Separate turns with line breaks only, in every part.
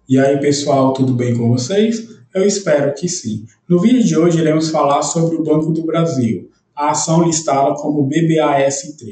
E aí, pessoal, tudo bem com vocês? Eu espero que sim. No vídeo de hoje, iremos falar sobre o Banco do Brasil, a ação listada como BBAS3.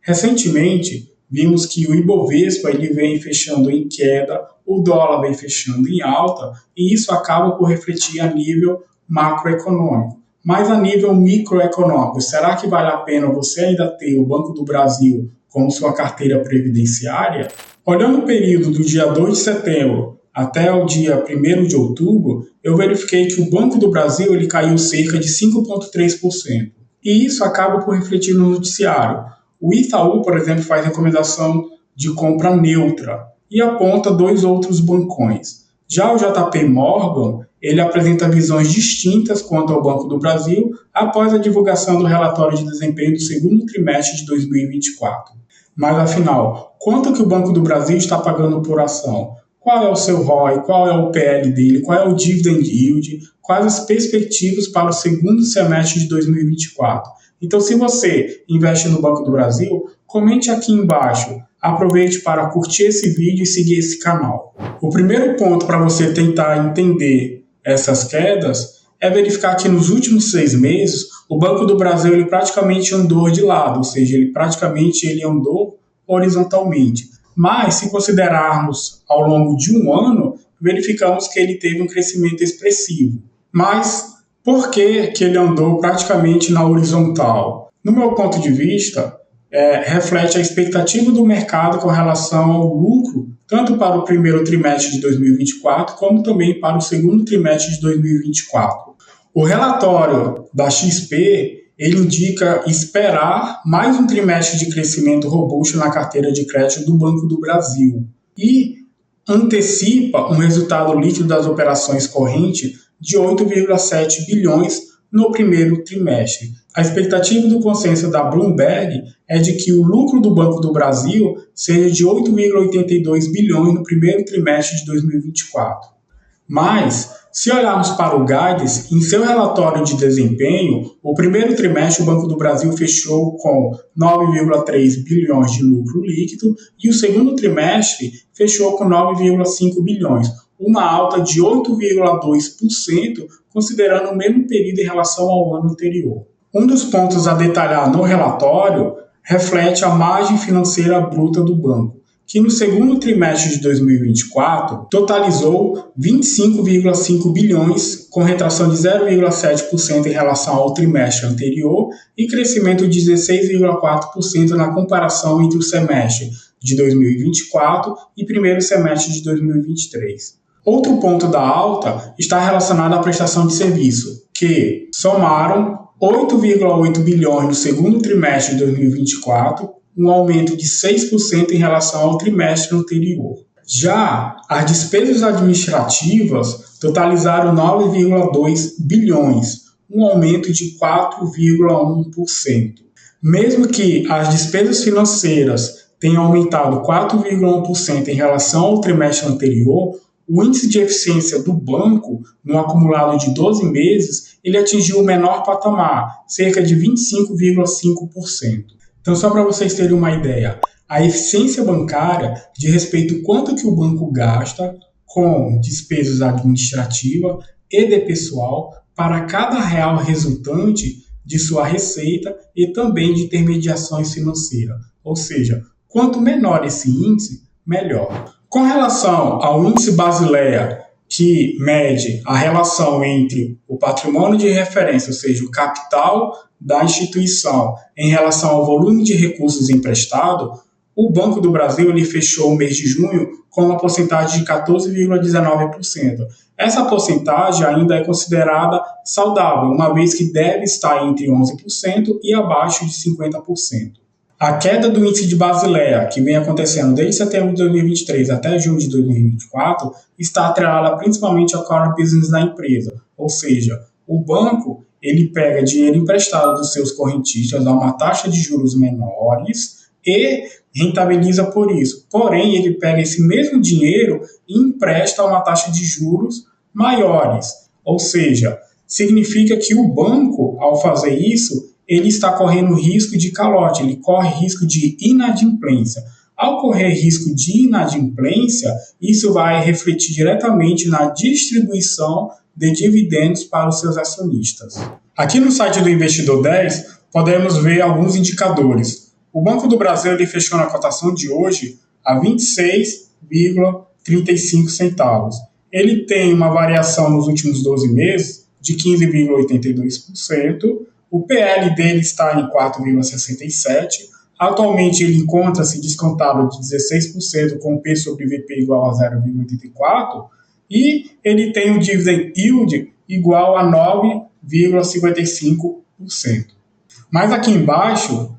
Recentemente, vimos que o Ibovespa ele vem fechando em queda, o dólar vem fechando em alta, e isso acaba por refletir a nível macroeconômico. Mas a nível microeconômico, será que vale a pena você ainda ter o Banco do Brasil como sua carteira previdenciária? Olhando o período do dia 2 de setembro até o dia 1º de outubro, eu verifiquei que o Banco do Brasil ele caiu cerca de 5,3%. E isso acaba por refletir no noticiário. O Itaú, por exemplo, faz recomendação de compra neutra e aponta dois outros bancões. Já o JP Morgan, ele apresenta visões distintas quanto ao Banco do Brasil após a divulgação do relatório de desempenho do segundo trimestre de 2024. Mas afinal, quanto que o Banco do Brasil está pagando por ação? Qual é o seu ROI? Qual é o PL dele? Qual é o dividend yield? Quais as perspectivas para o segundo semestre de 2024? Então, se você investe no Banco do Brasil, comente aqui embaixo. Aproveite para curtir esse vídeo e seguir esse canal. O primeiro ponto para você tentar entender essas quedas é verificar que nos últimos 6 meses o Banco do Brasil ele praticamente andou de lado, ou seja, ele andou horizontalmente. Mas, se considerarmos ao longo de um ano, verificamos que ele teve um crescimento expressivo. Mas, por que ele andou praticamente na horizontal? No meu ponto de vista, reflete a expectativa do mercado com relação ao lucro, tanto para o primeiro trimestre de 2024, como também para o segundo trimestre de 2024. O relatório da XP ele indica esperar mais um trimestre de crescimento robusto na carteira de crédito do Banco do Brasil e antecipa um resultado líquido das operações correntes de 8,7 bilhões no primeiro trimestre. A expectativa do consenso da Bloomberg é de que o lucro do Banco do Brasil seja de 8,82 bilhões no primeiro trimestre de 2024. Mas, se olharmos para o Guidance, em seu relatório de desempenho, o primeiro trimestre o Banco do Brasil fechou com 9,3 bilhões de lucro líquido e o segundo trimestre fechou com 9,5 bilhões, uma alta de 8,2%, considerando o mesmo período em relação ao ano anterior. Um dos pontos a detalhar no relatório reflete a margem financeira bruta do banco, que no segundo trimestre de 2024 totalizou 25,5 bilhões, com retração de 0,7% em relação ao trimestre anterior e crescimento de 16,4% na comparação entre o semestre de 2024 e primeiro semestre de 2023. Outro ponto da alta está relacionado à prestação de serviço, que somaram 8,8 bilhões no segundo trimestre de 2024, um aumento de 6% em relação ao trimestre anterior. Já as despesas administrativas totalizaram 9,2 bilhões, um aumento de 4,1%. Mesmo que as despesas financeiras tenham aumentado 4,1% em relação ao trimestre anterior, o índice de eficiência do banco, no acumulado de 12 meses, ele atingiu o menor patamar, cerca de 25,5%. Então, só para vocês terem uma ideia, a eficiência bancária diz respeito ao quanto que o banco gasta com despesas administrativas e de pessoal para cada real resultante de sua receita e também de intermediações financeiras. Ou seja, quanto menor esse índice, melhor. Com relação ao índice Basileia, que mede a relação entre o patrimônio de referência, ou seja, o capital da instituição em relação ao volume de recursos emprestados, o Banco do Brasil ele fechou o mês de junho com uma porcentagem de 14,19%. Essa porcentagem ainda é considerada saudável, uma vez que deve estar entre 11% e abaixo de 50%. A queda do índice de Basileia, que vem acontecendo desde setembro de 2023 até junho de 2024, está atrelada principalmente ao core business da empresa, ou seja, o banco ele pega dinheiro emprestado dos seus correntistas a uma taxa de juros menores e rentabiliza por isso. Porém, ele pega esse mesmo dinheiro e empresta a uma taxa de juros maiores, ou seja, significa que o banco, ao fazer isso, ele está correndo risco de calote, ele corre risco de inadimplência. Ao correr risco de inadimplência, isso vai refletir diretamente na distribuição de dividendos para os seus acionistas. Aqui no site do Investidor 10, podemos ver alguns indicadores. O Banco do Brasil ele fechou na cotação de hoje a 26,35 centavos. Ele tem uma variação nos últimos 12 meses de 15,82%. O PL dele está em 4,67%. Atualmente ele encontra-se descontado de 16% com P sobre VP igual a 0,84 e ele tem o dividend yield igual a 9,55%. Mas aqui embaixo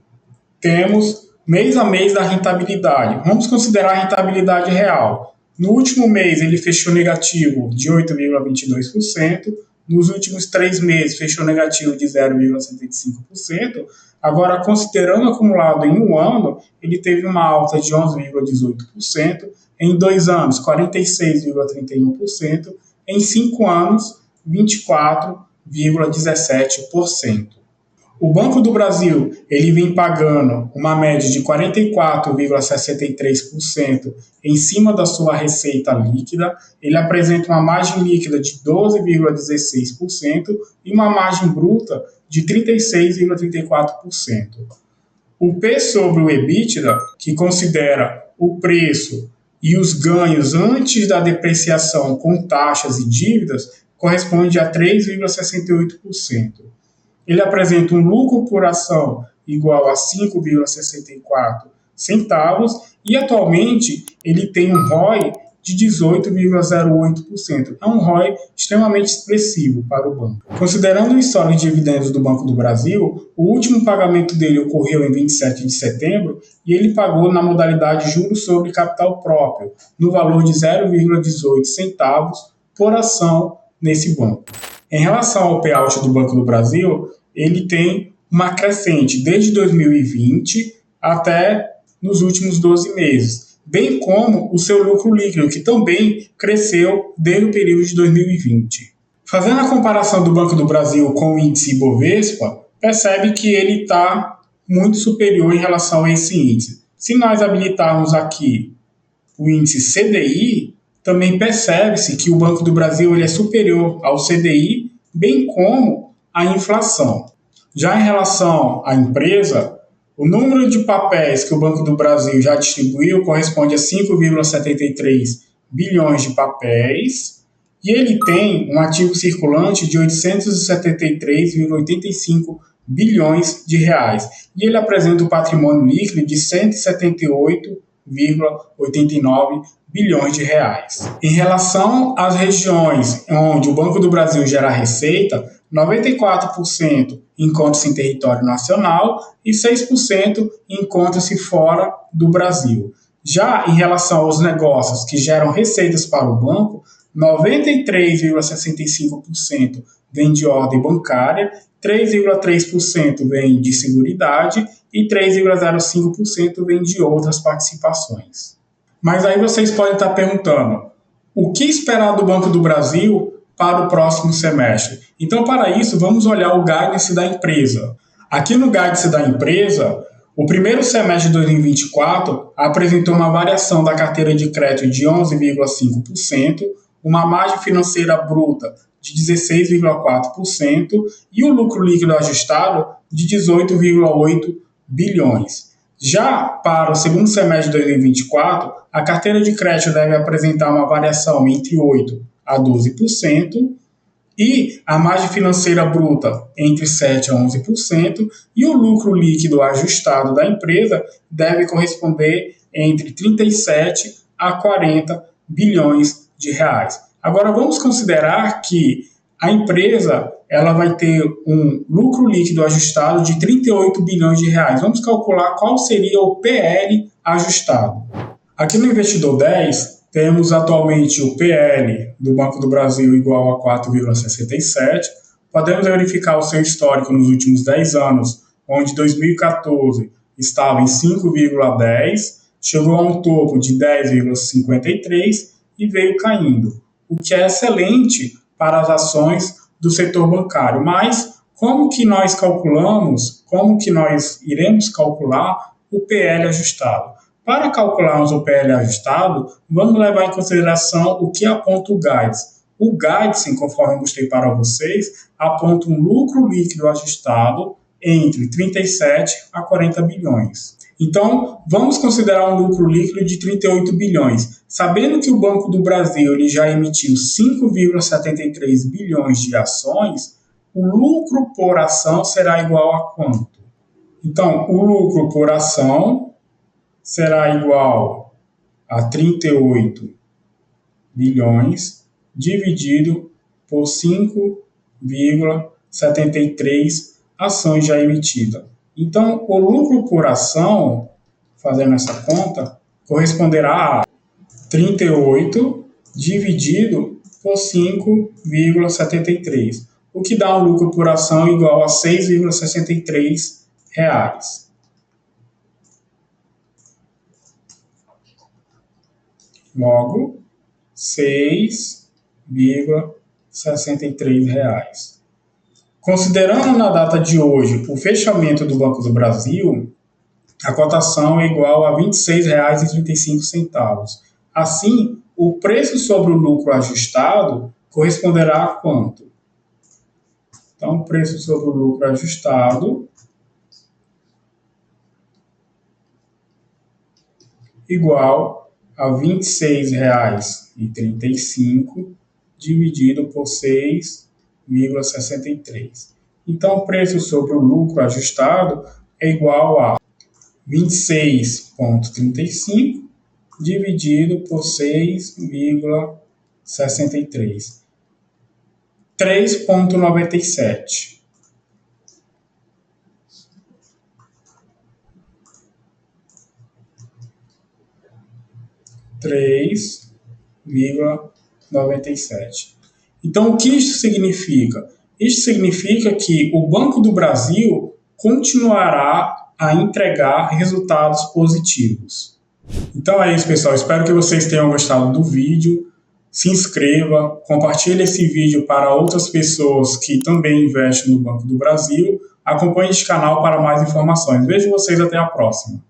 temos mês a mês da rentabilidade. Vamos considerar a rentabilidade real. No último mês ele fechou negativo de 8,22%. Nos últimos 3 meses fechou negativo de 0,75%. Agora, considerando acumulado em um ano, ele teve uma alta de 11,18%. Em 2 anos, 46,31%. Em 5 anos, 24,17%. O Banco do Brasil ele vem pagando uma média de 44,63% em cima da sua receita líquida. Ele apresenta uma margem líquida de 12,16% e uma margem bruta de 36,34%. O P sobre o EBITDA, que considera o preço e os ganhos antes da depreciação com taxas e dívidas, corresponde a 3,68%. Ele apresenta um lucro por ação igual a 5,64 centavos e atualmente ele tem um ROI de 18,08%. É um ROI extremamente expressivo para o banco. Considerando o histórico de dividendos do Banco do Brasil, o último pagamento dele ocorreu em 27 de setembro e ele pagou na modalidade juros sobre capital próprio, no valor de 0,18 centavos por ação nesse banco. Em relação ao payout do Banco do Brasil, ele tem uma crescente desde 2020 até nos últimos 12 meses, bem como o seu lucro líquido, que também cresceu desde o período de 2020. Fazendo a comparação do Banco do Brasil com o índice Ibovespa, percebe que ele está muito superior em relação a esse índice. Se nós habilitarmos aqui o índice CDI, também percebe-se que o Banco do Brasil ele é superior ao CDI, bem como a inflação. Já em relação à empresa, o número de papéis que o Banco do Brasil já distribuiu corresponde a 5,73 bilhões de papéis e ele tem um ativo circulante de 873,85 bilhões de reais. E ele apresenta um patrimônio líquido de 178,89 bilhões de reais. Em relação às regiões onde o Banco do Brasil gera receita, 94% encontra-se em território nacional e 6% encontra-se fora do Brasil. Já em relação aos negócios que geram receitas para o banco, 93,65% vem de ordem bancária, 3,3% vem de seguridade e 3,05% vem de outras participações. Mas aí vocês podem estar perguntando, o que esperar do Banco do Brasil para o próximo semestre? Então, para isso, vamos olhar o guidance da empresa. Aqui no guidance da empresa, o primeiro semestre de 2024 apresentou uma variação da carteira de crédito de 11,5%, uma margem financeira bruta de 16,4% e o lucro líquido ajustado de 18,8 bilhões. Já para o segundo semestre de 2024, a carteira de crédito deve apresentar uma variação entre 8% a 12%, e a margem financeira bruta entre 7% a 11%, e o lucro líquido ajustado da empresa deve corresponder entre 37 a 40 bilhões de reais. Agora vamos considerar que a empresa ela vai ter um lucro líquido ajustado de 38 bilhões de reais. Vamos calcular qual seria o PL ajustado. Aqui no Investidor 10, temos atualmente o PL do Banco do Brasil igual a 4,67. Podemos verificar o seu histórico nos últimos 10 anos, onde 2014 estava em 5,10, chegou a um topo de 10,53 e veio caindo, o que é excelente para as ações do setor bancário. Mas como que nós calculamos, como que nós iremos calcular o PL ajustado? Para calcularmos o PL ajustado, vamos levar em consideração o que aponta o Guides. O Guides, conforme eu mostrei para vocês, aponta um lucro líquido ajustado entre 37 a 40 bilhões. Então, vamos considerar um lucro líquido de 38 bilhões. Sabendo que o Banco do Brasil ele já emitiu 5,73 bilhões de ações, o lucro por ação será igual a quanto? Então, o lucro por ação será igual a 38 bilhões dividido por 5,73 ações já emitidas. Então, o lucro por ação, fazendo essa conta, corresponderá a 38 dividido por 5,73, o que dá um lucro por ação igual a R$ 6,63. Logo, R$ 6,63. Considerando na data de hoje o fechamento do Banco do Brasil, a cotação é igual a R$ 26,35. Assim, o preço sobre o lucro ajustado corresponderá a quanto? Então, o preço sobre o lucro ajustado igual a R$ 26,35 dividido por 6,63. Então, o preço sobre o lucro ajustado é igual a 26,35 dividido por 6,63. 3,97. 3,97. Então, o que isso significa? Isso significa que o Banco do Brasil continuará a entregar resultados positivos. Então é isso, pessoal. Espero que vocês tenham gostado do vídeo. Se inscreva, compartilhe esse vídeo para outras pessoas que também investem no Banco do Brasil. Acompanhe este canal para mais informações. Vejo vocês até a próxima.